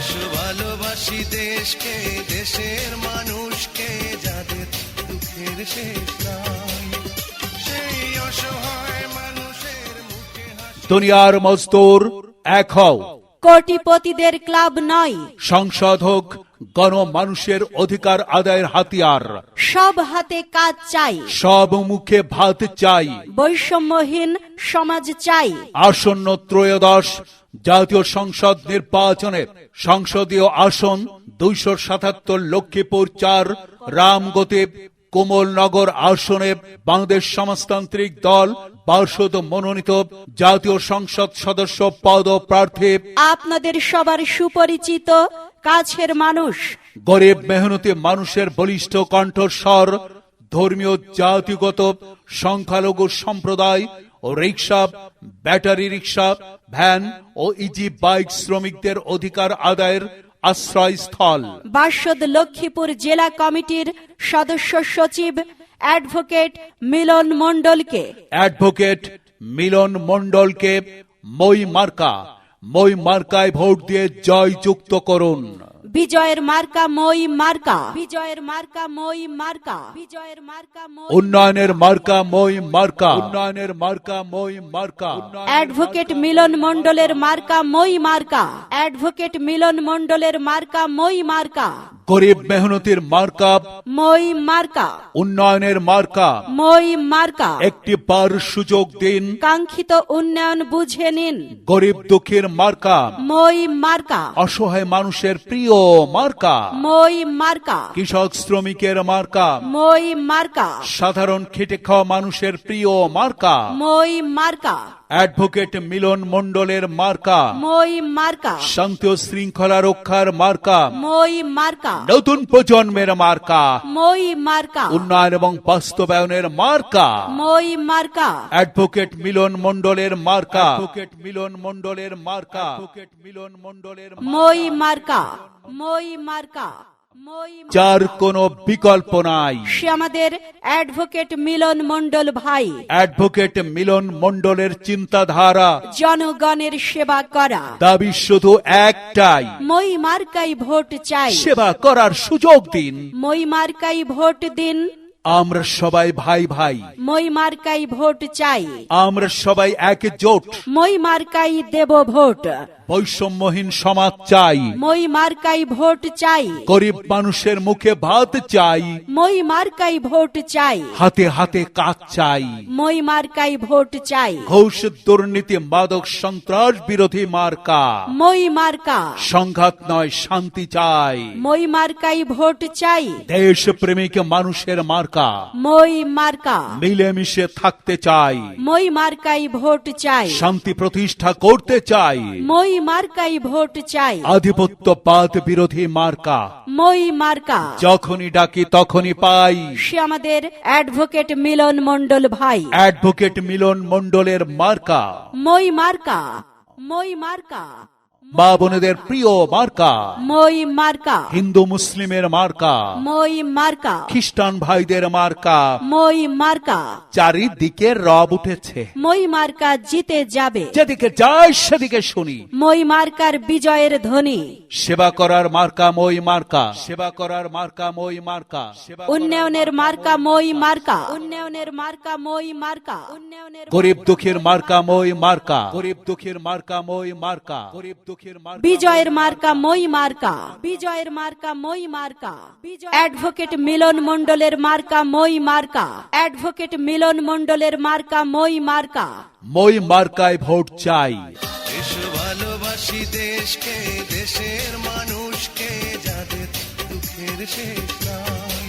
দেশ ভালোবাসি দেশকে, দেশের মানুষকে, যাদের দুঃখের শেষ নাই, সেই অসহায় মানুষের মুখে হাসি। দুনিয়ার মজদুর এক হও, কোটিপতিদের ক্লাব নয়। সংসদ হোক গণমানুষের অধিকার আদায়ের হাতিয়ার। সব হাতে কাজ চাই, সব মুখে ভাত চাই। বৈষম্যহীন সমাজ চাই। আসন্ন ত্রয়োদশ জাতীয় সংসদ নির্বাচনে সংসদীয় আসন 277 লক্ষ্মীপুর 4 রামগতি কোমলনগর আসনে বাংলাদেশ সমাজতান্ত্রিক দল পার্ষদ মনোনীত জাতীয় সংসদ সদস্য পদ প্রার্থী আপনাদের সবার সুপরিচিত কাছের মানুষ, গরিব মেহনতি মানুষের বলিষ্ঠ কণ্ঠস্বর, ধর্মীয় জাতিগত সংখ্যালঘু সম্প্রদায় ও রিক্সা, ব্যাটারি রিক্সা, ভ্যান ও ইজি বাইক শ্রমিকদের অধিকার আদায়ের আশ্রয়স্থল। বার্ষদ লক্ষ্মীপুর জেলা কমিটির সদস্য সচিব অ্যাডভোকেট মিলন মণ্ডলকে, অ্যাডভোকেট মিলন মণ্ডলকে মই মার্কায় ভোট দিয়ে জয়যুক্ত করুন। বিজয়ের মার্কা মই মার্কা, বিজয়ের মার্কা মই মার্কা, বিজয়ের মার্কা মই। উন্নয়নের মার্কা মই মার্কা, উন্নয়নের মার্কা মই মার্কা। অ্যাডভোকেট মিলন মণ্ডলের মার্কা মই মার্কা, অ্যাডভোকেট মিলন মণ্ডলের মার্কা মই মার্কা। গরিব মেহনতির মার্কা মই মার্কা, উন্নয়নের মার্কা। মই মার্কা। একটি বার সুযোগ দিন, কাঙ্ক্ষিত উন্নয়ন বুঝে নিন। গরিব দুঃখীর মার্কা, মই মার্কা, অসহায় মানুষের প্রিয় মার্কা। মই মার্কা, কৃষক শ্রমিকের মার্কা, মই মার্কা, সাধারণ খেটে খাওয়া মানুষের প্রিয় মার্কা। মই মার্কা, অ্যাডভোকেট মিলন মণ্ডলের মার্কা, মই মার্কা, শান্তি ও শৃঙ্খলা রক্ষার মার্কা। মই মার্কা, নতুন প্রজন্মের মার্কা, মই মার্কা, উন্নয়ন এবং বাস্তবায়নের মার্কা। মই মার্কা। অ্যাডভোকেট মিলন মণ্ডলের মার্কা, অ্যাডভোকেট মিলন মণ্ডলের মার্কা, অ্যাডভোকেট মিলন মণ্ডলের মই মার্কা, মই মার্কা, মই। যার কোনো বিকল্প নাই। সে আমাদের অ্যাডভোকেট মিলন মণ্ডল ভাই। অ্যাডভোকেট মিলন মণ্ডলের চিন্তাধারা, জনগণের সেবা করা। দাবি শুধু একটাই, মই মার্কাই ভোট চাই। সেবা করার সুযোগ দিন। মই মার্কাই ভোট দিন। আমরা সবাই ভাই ভাই, মই মার্কাই ভোট চাই। আমরা সবাই একজোট। মই মার্কাই দেব ভোট। বৈষম্যহীন সমাজ চাই, মই মার্কাই ভোট চাই। গরিব মানুষের মুখে ভাত চাই, মই মার্কাই ভোট চাই। হাতে হাতে কাজ চাই। মই মার্কাই ভোট চাই। ঘুষ, দুর্নীতি, মাদক সন্ত্রাস বিরোধী মার্কা। মই মার্কা, সংঘাত নয় শান্তি চাই। মই মার্কাই ভোট চাই। দেশ প্রেমিক মানুষের মার্কা, মই মার্কা, মিলেমিশে থাকতে চাই। মই মার্কাই ভোট চাই। শান্তি প্রতিষ্ঠা করতে চাই। মই মার্কাই ভোট চাই। আধিপত্যবাদ বিরোধী মার্কা, মই মার্কা। যখনই ডাকি তখনই পাই। সে আমাদের অ্যাডভোকেট মিলন মণ্ডল ভাই। অ্যাডভোকেট মিলন মণ্ডলের মার্কা, মই মার্কা, মই মার্কা, মা বোনেদের প্রিয় মার্কা। মই মার্কা, হিন্দু মুসলিমের মার্কা, মই মার্কা, খ্রিস্টান ভাইদের মার্কা। মই মার্কা। চারিদিকে রব উঠেছে, মই মার্কা জিতে যাবে। যেদিকে যাই সেদিকে শুনি। মই মার্কার বিজয়ের ধ্বনি। সেবা করার মার্কা মই মার্কা, সেবা করার মার্কা মই মার্কা। উন্নয়নের মার্কা মই মার্কা, উন্নয়নের মার্কা মই মার্কা, উন্নয়নের। গরিব দুঃখীর মার্কা মই মার্কা, গরিব দুঃখীর মার্কা মই মার্কা, গরিব দুঃখীর মার্কা। বিজয়ের মার্কা মই মার্কা, বিজয়ের মার্কা মই মার্কা। অ্যাডভোকেট মিলন মণ্ডলের মার্কা মই মার্কা, অ্যাডভোকেট মিলন মণ্ডলের মার্কা মই মার্কা। মই মার্কায় ভোট চাই। দেশ ভালোবাসি দেশকে, দেশের মানুষকে, যাদের দুঃখের শেষ নাই,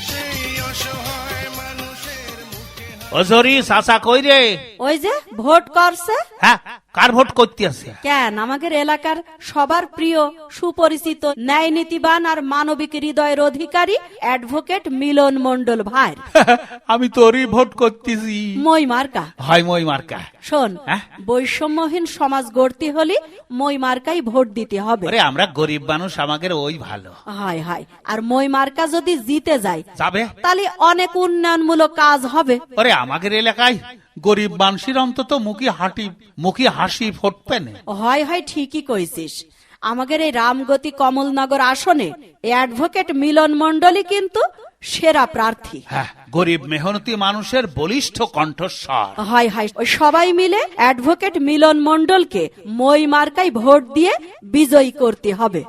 সেই অসহায় মানুষের মুখে হাসি। ওজরি চাচা কই রে? ওই যে ভোট করছে। হ্যাঁ, কার ভোট করতে আছে? কেন, আমাদের এলাকার সবার প্রিয়, সুপরিচিত, ন্যায় নীতিবান আর মানবিক হৃদয়ের অধিকারী অ্যাডভোকেট মিলন মণ্ডল ভাই। আমি তোরই ভোট করতেছি। মই মার্কা। হয় মই মার্কা। শোন, হ্যাঁ? বৈষম্যহীন সমাজ গড়তে হলে মই মার্কাই ভোট দিতে হবে। ওরে আমরা গরিব মানুষ, আমাদের ওই ভালো। হায় হায়, আর মই মার্কা যদি জিতে যায় যাবে? তাহলে অনেক উন্নয়নমূলক কাজ হবে। ওরে আমাদের এলাকায় গরিব মানুষের অন্তত মুখে হাসি ফুটবে না। হয় হয়, ঠিকই কইছিস। আমাদের এই রামগতি কমলনগর আসনে এই অ্যাডভোকেট মিলন মণ্ডলই কিন্তু সেরা প্রার্থী। হ্যাঁ, গরিব মেহনতি মানুষের বলিষ্ঠ কণ্ঠস্বর। হয় হয়, ওই সবাই মিলে অ্যাডভোকেট মিলন মণ্ডলকে মই মার্কায় ভোট দিয়ে বিজয়ী করতে হবে।